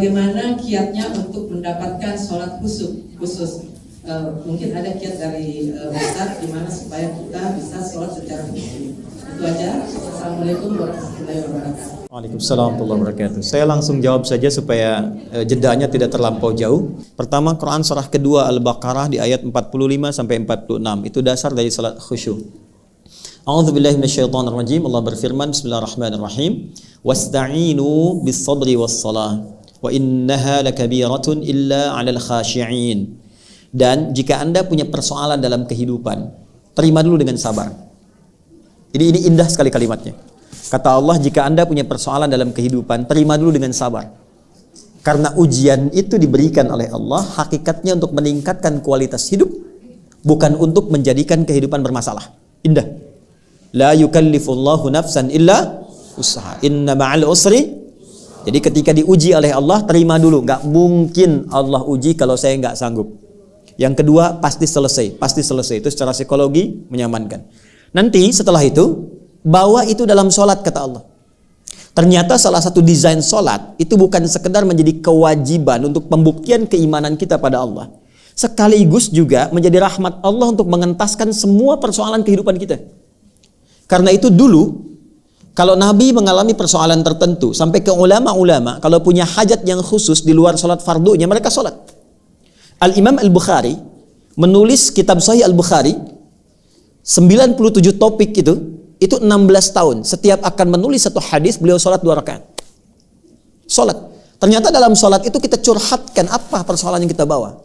bagaimana kiatnya untuk mendapatkan sholat khusus? Mungkin ada kiat dari Ustaz gimana supaya kita bisa sholat secara khusyuk. Itu aja. Assalamualaikum warahmatullahi wabarakatuh. Waalaikumsalam warahmatullahi wabarakatuh. Saya langsung jawab saja supaya jedanya tidak terlampau jauh. Pertama, Quran surah kedua Al-Baqarah di ayat 45 sampai 46. Itu dasar dari salat khusyuk. A'udzubillahi minasyaitonirrajim. Allah berfirman, Bismillahirrahmanirrahim. Wasta'inu bis-sabri was-salah. Wa innaha lakabiratun illa 'alal khashi'in. Dan jika Anda punya persoalan dalam kehidupan, terima dulu dengan sabar. Ini indah sekali kalimatnya. Kata Allah, jika Anda punya persoalan dalam kehidupan, terima dulu dengan sabar. Karena ujian itu diberikan oleh Allah, hakikatnya untuk meningkatkan kualitas hidup, bukan untuk menjadikan kehidupan bermasalah. Indah. La yukallifullahu nafsan illa usaha. Inna ma'al usri. Jadi ketika diuji oleh Allah, terima dulu. Gak mungkin Allah uji kalau saya gak sanggup. Yang kedua, pasti selesai. Itu secara psikologi menyamankan. Nanti setelah itu, bawa itu dalam sholat, kata Allah. Ternyata salah satu desain sholat itu bukan sekedar menjadi kewajiban untuk pembuktian keimanan kita pada Allah, sekaligus juga menjadi rahmat Allah untuk mengentaskan semua persoalan kehidupan kita. Karena itu dulu, kalau Nabi mengalami persoalan tertentu, sampai ke ulama-ulama, kalau punya hajat yang khusus di luar sholat fardunya, mereka sholat. Al-Imam Al-Bukhari menulis kitab Sahih Al-Bukhari, 97 topik itu 16 tahun. Setiap akan menulis satu hadis, beliau sholat 2 rakaat. Sholat. Ternyata dalam sholat itu kita curhatkan apa persoalan yang kita bawa.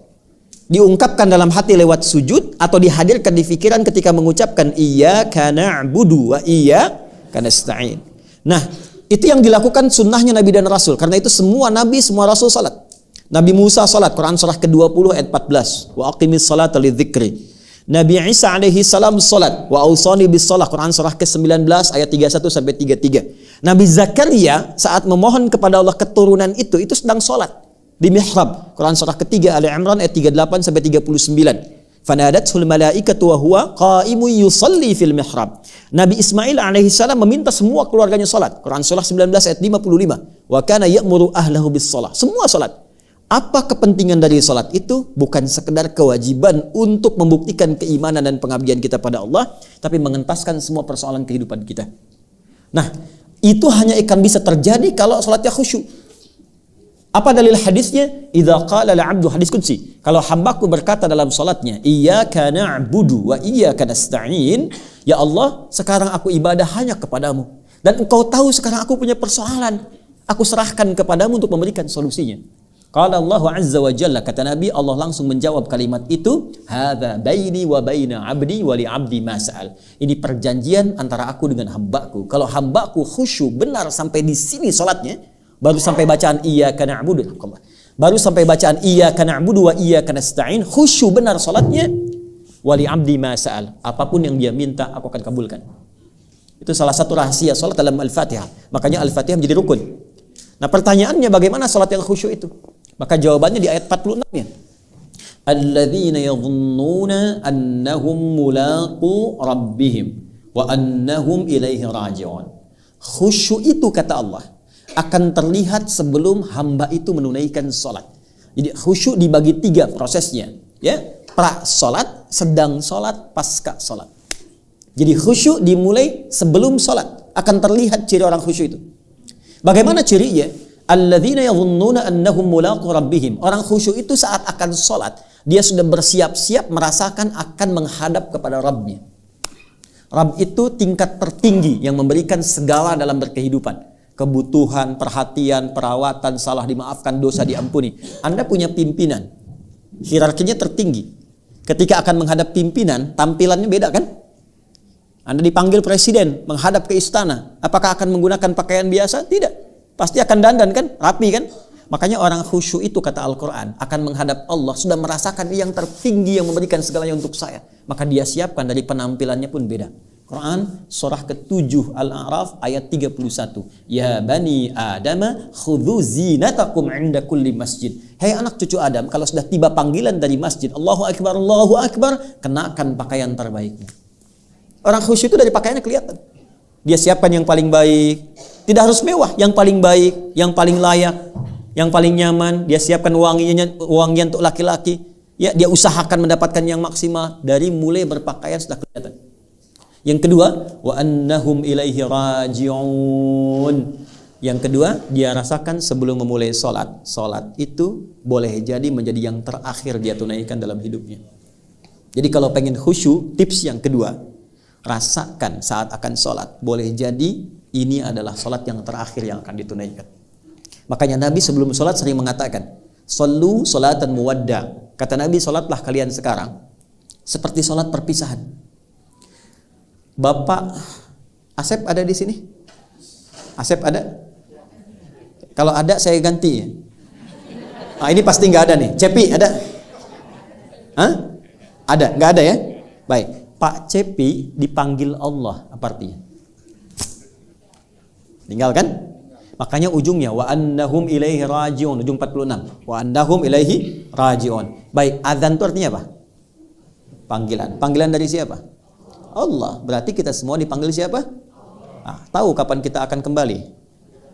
Diungkapkan dalam hati lewat sujud, atau dihadirkan di pikiran ketika mengucapkan iyyaka na'budu wa iyyaka nasta'in. Nah, itu yang dilakukan sunnahnya Nabi dan Rasul. Karena itu semua Nabi, semua Rasul sholat. Nabi Musa salat, Quran surah ke-20 ayat 14. Wa aqimis salata lidzikri. Nabi Isa alaihi salam salat, wa ausani bis salah, Quran surah ke-19 ayat 31 sampai 33. Nabi Zakaria saat memohon kepada Allah keturunan itu sedang salat di mihrab. Quran surah ke-3 Ali Imran ayat 38 sampai 39. Fanadatul malaikatu wa huwa qaimun yusalli fil mihrab. Nabi Ismail alaihi salam meminta semua keluarganya salat. Quran surah 19 ayat 55. Wa kana ya'muru ahlahu bis salah. Semua salat. Apa kepentingan dari salat itu? Bukan sekedar kewajiban untuk membuktikan keimanan dan pengabdian kita pada Allah, tapi mengentaskan semua persoalan kehidupan kita. Nah, itu hanya akan bisa terjadi kalau salatnya khusyuk. Apa dalil hadisnya? Idza qala al-'abdu, hadis qudsi. Kalau hambaku berkata dalam salatnya, iyyaka na'budu wa iyyaka nasta'in, ya Allah, sekarang aku ibadah hanya kepadamu. Dan engkau tahu sekarang aku punya persoalan. Aku serahkan kepadamu untuk memberikan solusinya. Qala Allah azza wa jalla, kata Nabi, Allah langsung menjawab kalimat itu, hadza baini wa baina 'abdi wa li 'abdi ma sa'al. Ini perjanjian antara aku dengan hambaku. Kalau hambaku khusyuk benar sampai di sini salatnya, baru sampai bacaan iyyaka na'budu, baru sampai bacaan iyyaka na'budu wa iyyaka nasta'in, khusyuk benar salatnya, wa li 'abdi ma sa'al. Apapun yang dia minta, aku akan kabulkan. Itu salah satu rahasia salat dalam Al-Fatihah. Makanya Al-Fatihah menjadi rukun. Nah, pertanyaannya bagaimana salat yang khusyuk itu? Maka jawabannya di ayat 46-nya. Alladzina yadhunnuna annahum mulaqu rabbihim wa annahum ilaihi raji'un. Khusyuk itu, kata Allah, akan terlihat sebelum hamba itu menunaikan salat. Jadi khusyuk dibagi 3 prosesnya, ya. Pra salat, sedang salat, pasca salat. Jadi khusyuk dimulai sebelum salat, akan terlihat ciri orang khusyuk itu. Bagaimana cirinya? Alladzina yadhunnuna annahum mulaqu rabbihim. Orang khusyuk itu saat akan sholat, dia sudah bersiap-siap merasakan akan menghadap kepada Rabbnya. Rabb itu tingkat tertinggi yang memberikan segala dalam berkehidupan. Kebutuhan, perhatian, perawatan, salah dimaafkan, dosa diampuni. Anda punya pimpinan, hierarkinya tertinggi. Ketika akan menghadap pimpinan, tampilannya beda kan? Anda dipanggil presiden, menghadap ke istana. Apakah akan menggunakan pakaian biasa? Tidak. Pasti akan dandan kan, rapi kan. Makanya orang khusyuk itu, kata Al-Quran, akan menghadap Allah, sudah merasakan yang tertinggi yang memberikan segalanya untuk saya. Maka dia siapkan, dari penampilannya pun beda. Quran surah ke-7 Al-A'raf ayat 31. Ya bani Adama khudhu zinatakum 'inda kulli masjid. Hai anak cucu Adam, kalau sudah tiba panggilan dari masjid, Allahu Akbar, kenakan pakaian terbaiknya. Orang khusyuk itu dari pakaiannya kelihatan. Dia siapkan yang paling baik. Tidak harus mewah, yang paling baik, yang paling layak. yang paling nyaman, dia siapkan wangian untuk laki-laki, ya dia usahakan mendapatkan yang maksimal dari mulai berpakaian sudah kelihatan. Yang kedua, wa annahum ilaihi raji'un. Yang kedua, dia rasakan sebelum memulai sholat. Sholat itu boleh jadi menjadi yang terakhir dia tunaikan dalam hidupnya. Jadi kalau pengen khusyuk, tips yang kedua, rasakan saat akan sholat. Boleh jadi ini adalah sholat yang terakhir yang akan ditunaikan. Makanya Nabi sebelum sholat sering mengatakan, "Shollu sholatan muwadda." Kata Nabi, sholatlah kalian sekarang seperti sholat perpisahan. Bapak Asep ada di sini? Asep ada? Kalau ada saya ganti ya. Nah, ini pasti nggak ada nih. Cepi ada? Hah? Ada? Nggak ada ya? Baik. Pak Cepi dipanggil Allah, apa artinya? Tinggal kan? Makanya ujungnya wa annahum ilaihi raji'un, ujung 46. Wa annahum ilaihi raji'un. Baik, azan itu artinya apa? Panggilan. Panggilan dari siapa? Allah. Berarti kita semua dipanggil siapa? Tahu kapan kita akan kembali?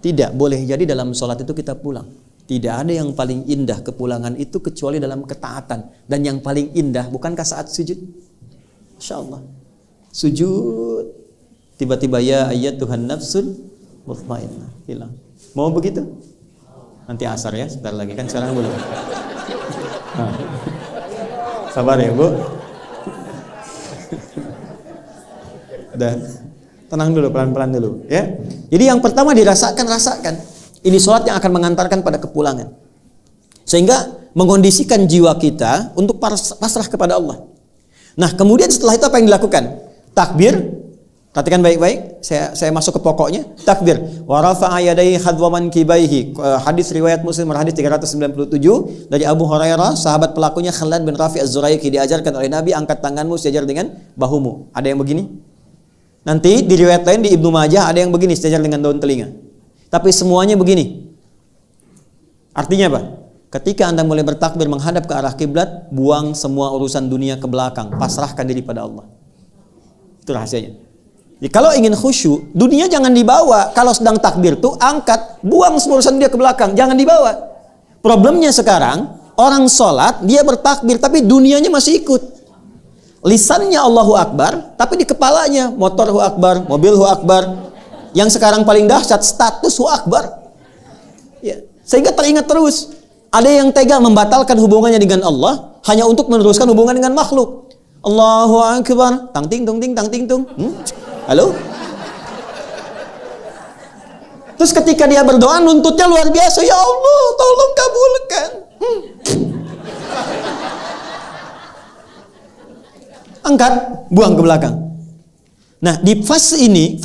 Tidak. Boleh jadi dalam sholat itu kita pulang. Tidak ada yang paling indah kepulangan itu kecuali dalam ketaatan. Dan yang paling indah bukankah saat sujud? Masya Allah. Sujud. Tiba-tiba ya ayyatuhan nafsul mutmainnah, hilang. Mau begitu? Nanti asar ya, sebentar lagi kan sekarang belum. Sabar ya Bu. Udah, tenang dulu, pelan-pelan dulu ya. Jadi yang pertama rasakan. Ini sholat yang akan mengantarkan pada kepulangan. Sehingga mengkondisikan jiwa kita untuk pasrah kepada Allah. Nah, kemudian setelah itu apa yang dilakukan? Takbir. Perhatikan baik-baik, saya masuk ke pokoknya. Takbir. Wa rafa'a yadayhi hadwa mankibaihi. Hadis riwayat Muslim hadis 397 dari Abu Hurairah, sahabat pelakunya Khalad bin Rafi' Az-Zuraiki, diajarkan oleh Nabi, angkat tanganmu sejajar dengan bahumu. Ada yang begini? Nanti di riwayat lain di Ibnu Majah ada yang begini, sejajar dengan daun telinga. Tapi semuanya begini. Artinya apa? Ketika Anda mulai bertakbir menghadap ke arah kiblat, buang semua urusan dunia ke belakang, pasrahkan diri pada Allah. Itu rahasianya. Jadi kalau ingin khusyuk, dunia jangan dibawa. Kalau sedang takbir tuh angkat, buang semua urusan dia ke belakang, jangan dibawa. Problemnya sekarang, orang sholat, dia bertakbir, tapi dunianya masih ikut. Lisannya Allahu Akbar, tapi di kepalanya motor Hu Akbar, mobil Hu Akbar. Yang sekarang paling dahsyat, status Hu Akbar. Ya. Sehingga teringat terus. Ada yang tega membatalkan hubungannya dengan Allah hanya untuk meneruskan hubungan dengan makhluk. Allahu Akbar, tang ting tung ting tang ting tung. Halo? Terus ketika dia berdoa nuntutnya luar biasa, ya Allah tolong kabulkan. Angkat, buang ke belakang. Nah, di fase ini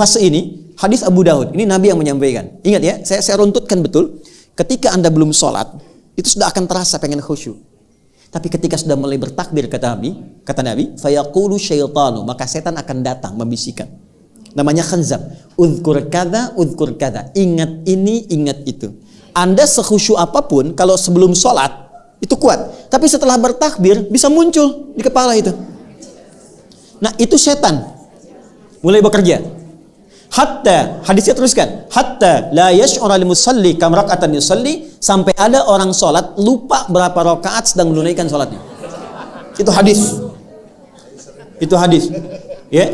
hadis Abu Daud, ini Nabi yang menyampaikan. Ingat ya, saya runtutkan betul. Ketika Anda belum sholat, itu sudah akan terasa pengen khusyuk. Tapi ketika sudah mulai bertakbir, kata Nabi, fayaqulu syaitanu, maka setan akan datang membisikkan. Namanya khanzab. Udhkur kada. Ingat ini, ingat itu. Anda sekhusyuk apapun, kalau sebelum sholat, itu kuat. Tapi setelah bertakbir, bisa muncul di kepala itu. Nah, itu setan. Mulai bekerja. Hatta, hadisnya teruskan. Hatta la yash'ura al-musalli kam rak'atan yusalli, sampai ada orang sholat lupa berapa rakaat sedang menunaikan sholatnya. Itu hadis. Ya.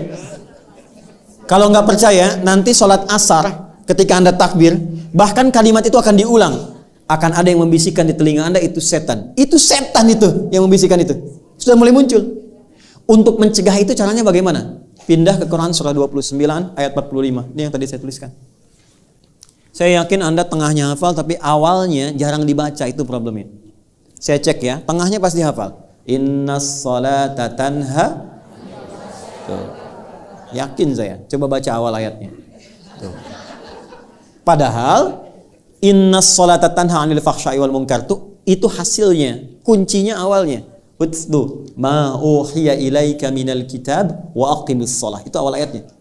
Kalau nggak percaya, nanti sholat asar ketika Anda takbir, bahkan kalimat itu akan diulang. Akan ada yang membisikkan di telinga Anda, itu setan. Itu setan itu yang membisikkan itu. Sudah mulai muncul. Untuk mencegah itu caranya bagaimana? Pindah ke Quran surah 29 ayat 45. Ini yang tadi saya tuliskan. Saya yakin Anda tengahnya hafal, tapi awalnya jarang dibaca, itu problemnya. Saya cek ya, tengahnya pasti hafal. Innas sholata tanha. Tuh. Yakin saya. Coba baca awal ayatnya. Tuh. Padahal innas sholata tanha 'anil fahsya'i wal munkar itu hasilnya, kuncinya awalnya. Utlu ma uhiya ilaika minal kitab wa aqimis shalah. Itu awal ayatnya.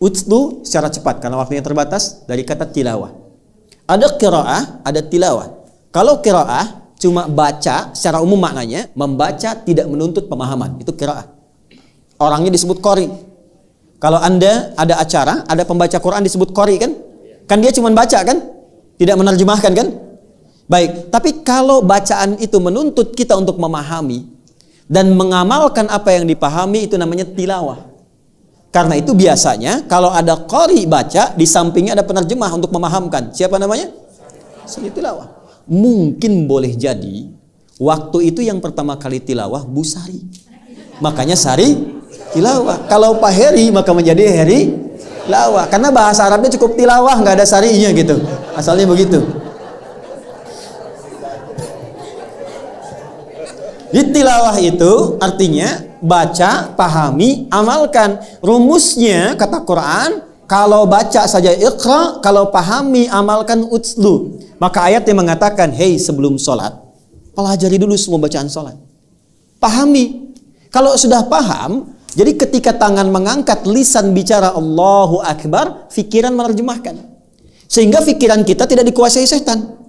Utlu secara cepat karena waktunya terbatas, dari kata tilawah. Ada qiraah, ada tilawah. Kalau qiraah cuma baca, secara umum maknanya membaca tidak menuntut pemahaman. Itu qiraah. Orangnya disebut qari. Kalau Anda ada acara, ada pembaca Quran disebut qari kan? Kan dia cuma baca kan? Tidak menerjemahkan kan? Baik, tapi kalau bacaan itu menuntut kita untuk memahami dan mengamalkan apa yang dipahami, itu namanya tilawah. Karena itu biasanya kalau ada qari baca, di sampingnya ada penerjemah untuk memahamkan. Siapa namanya? Sari tilawah. Mungkin boleh jadi waktu itu yang pertama kali tilawah Bu Sari, makanya Sari tilawah. Kalau Pak Heri maka menjadi Heri tilawah. Karena bahasa Arabnya cukup tilawah, nggak ada sarinya gitu. Asalnya begitu. Tilawah itu artinya baca, pahami, amalkan. Rumusnya kata Quran, kalau baca saja iqra, kalau pahami, amalkan utslu. Maka ayat yang mengatakan, hei sebelum sholat, pelajari dulu semua bacaan sholat. Pahami. Kalau sudah paham, jadi ketika tangan mengangkat, lisan bicara Allahu Akbar, fikiran menerjemahkan. Sehingga fikiran kita tidak dikuasai setan.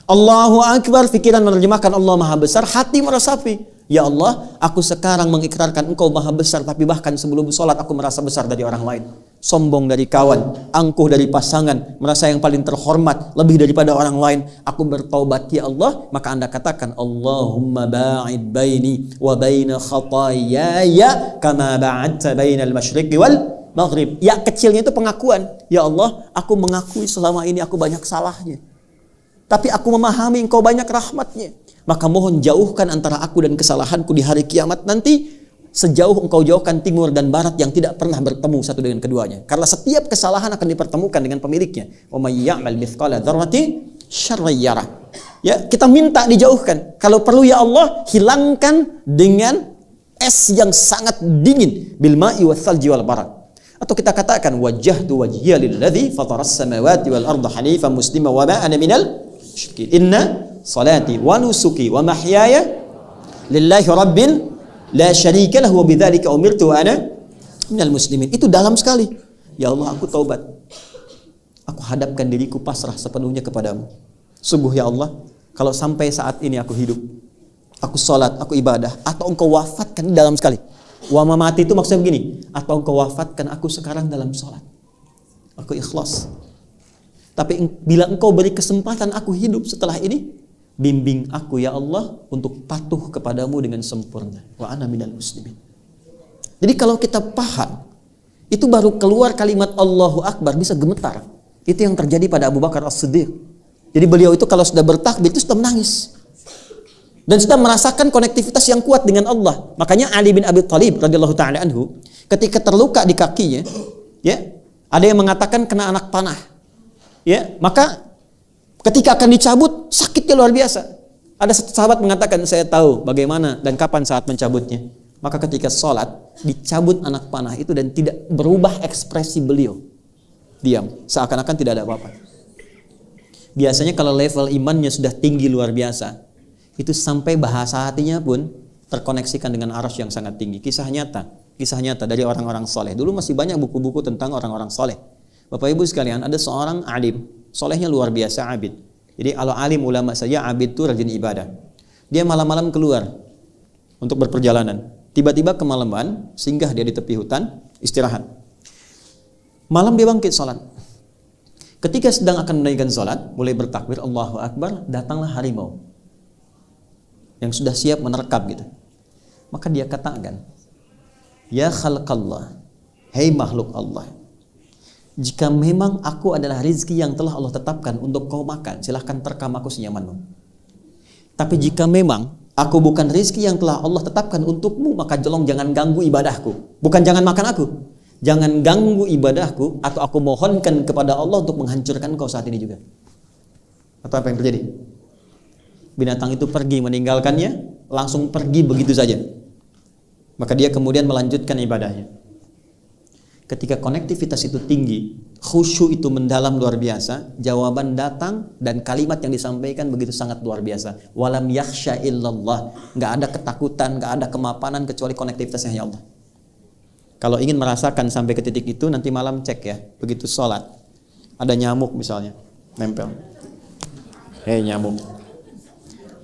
Allahu Akbar, fikiran menerjemahkan Allah Maha Besar, hati meresapi, ya Allah, aku sekarang mengikrarkan Engkau Maha Besar, tapi bahkan sebelum sholat aku merasa besar dari orang lain, sombong dari kawan, angkuh dari pasangan, merasa yang paling terhormat lebih daripada orang lain. Aku bertaubat ya Allah. Maka Anda katakan, Allahumma ba'id baini wa baina khataayaya kama ba'adta bainal masyriqi wal maghrib. Ya kecilnya itu pengakuan, ya Allah, aku mengakui selama ini aku banyak salahnya, tapi aku memahami Engkau banyak rahmatnya. Maka mohon jauhkan antara aku dan kesalahanku di hari kiamat nanti, sejauh Engkau jauhkan timur dan barat yang tidak pernah bertemu satu dengan keduanya. Karena setiap kesalahan akan dipertemukan dengan pemiliknya. Wa may ya'mal mithqala dzarratin syarran yarah. Ya, kita minta dijauhkan. Kalau perlu ya Allah, hilangkan dengan es yang sangat dingin, bil ma'i wath thalji wal barad. Atau kita katakan wajjahtu wajhiya lilladzi fataras samawati wal arda hanifan muslima wa ma ana minal inna salati wa nusuki wa mahyaya lillahi rabbin la syarika lahu wa bidzalika umirtu wa ana minal muslimin. Itu dalam sekali. Ya Allah, aku taubat. Aku hadapkan diriku pasrah sepenuhnya kepadamu. Sungguh ya Allah, kalau sampai saat ini aku hidup, aku salat, aku ibadah, atau Engkau wafatkan, dalam sekali. Wa mamati itu maksudnya begini, atau Engkau wafatkan aku sekarang dalam salat, aku ikhlas. Tapi bila Engkau beri kesempatan aku hidup setelah ini, bimbing aku ya Allah untuk patuh kepadamu dengan sempurna. Wa ana minal muslimin. Jadi kalau kita paham, itu baru keluar kalimat Allahu Akbar bisa gemetar. Itu yang terjadi pada Abu Bakar As-Siddiq. Jadi beliau itu kalau sudah bertakbir itu sudah menangis. Dan sudah merasakan konektivitas yang kuat dengan Allah. Makanya Ali bin Abi Thalib radhiyallahu taala anhu ketika terluka di kakinya, ya, ada yang mengatakan kena anak panah. Ya, maka ketika akan dicabut sakitnya luar biasa. Ada satu sahabat mengatakan, saya tahu bagaimana dan kapan saat mencabutnya. Maka ketika sholat dicabut anak panah itu dan tidak berubah ekspresi beliau, diam, seakan-akan tidak ada apa-apa. Biasanya kalau level imannya sudah tinggi luar biasa, itu sampai bahasa hatinya pun terkoneksikan dengan arasy yang sangat tinggi. Kisah nyata dari orang-orang soleh. Dulu masih banyak buku-buku tentang orang-orang soleh. Bapak Ibu sekalian, ada seorang alim, solehnya luar biasa, abid. Jadi kalau alim ulama saja, abid itu rajin ibadah. Dia malam-malam keluar untuk berperjalanan. Tiba-tiba kemalaman, singgah dia di tepi hutan, istirahat. Malam dia bangkit salat. Ketika sedang akan menunaikan salat, mulai bertakbir Allahu Akbar, datanglah harimau yang sudah siap menerkam gitu. Maka dia katakan, ya khalqallah, hei makhluk Allah, jika memang aku adalah rizki yang telah Allah tetapkan untuk kau makan, silahkan terkam aku senyamanmu. Tapi jika memang aku bukan rizki yang telah Allah tetapkan untukmu, maka jangan ganggu ibadahku. Bukan jangan makan aku, jangan ganggu ibadahku, atau aku mohonkan kepada Allah untuk menghancurkan kau saat ini juga. Atau apa yang terjadi? Binatang itu pergi meninggalkannya, langsung pergi begitu saja. Maka dia kemudian melanjutkan ibadahnya. Ketika konektivitas itu tinggi, khusyuk itu mendalam luar biasa, jawaban datang dan kalimat yang disampaikan begitu sangat luar biasa. Walam yakhsha illallah, nggak ada ketakutan, nggak ada kemapanan kecuali konektivitasnya hanya Allah. Kalau ingin merasakan sampai ke titik itu, nanti malam cek ya, begitu sholat ada nyamuk misalnya nempel. Hei nyamuk,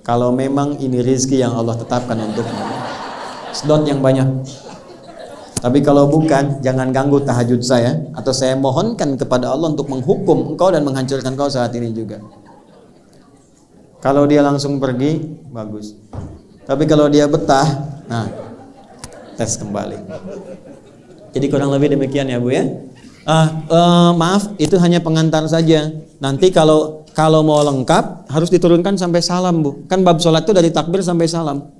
kalau memang ini rezeki yang Allah tetapkan untukmu, sedot yang banyak. Tapi kalau bukan, jangan ganggu tahajud saya, atau saya mohonkan kepada Allah untuk menghukum engkau dan menghancurkan kau saat ini juga. Kalau dia langsung pergi, bagus. Tapi kalau dia betah, nah, tes kembali. Jadi kurang lebih demikian ya Bu ya. Maaf, itu hanya pengantar saja. Nanti kalau mau lengkap harus diturunkan sampai salam Bu. Kan bab sholat itu dari takbir sampai salam,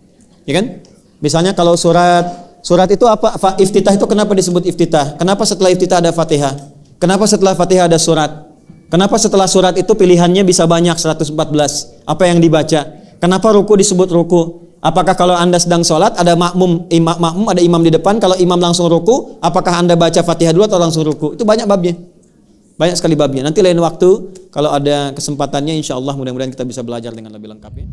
ya kan? Misalnya kalau surat itu apa? Iftitah itu kenapa disebut iftitah? Kenapa setelah iftitah ada Fatihah? Kenapa setelah Fatihah ada surat? Kenapa setelah surat itu pilihannya bisa banyak 114? Apa yang dibaca? Kenapa ruku disebut ruku? Apakah kalau Anda sedang sholat ada makmum ada imam di depan, kalau imam langsung ruku, apakah Anda baca Fatihah dulu atau langsung ruku? Itu banyak babnya. Banyak sekali babnya. Nanti lain waktu kalau ada kesempatannya insya Allah mudah-mudahan kita bisa belajar dengan lebih lengkap ya.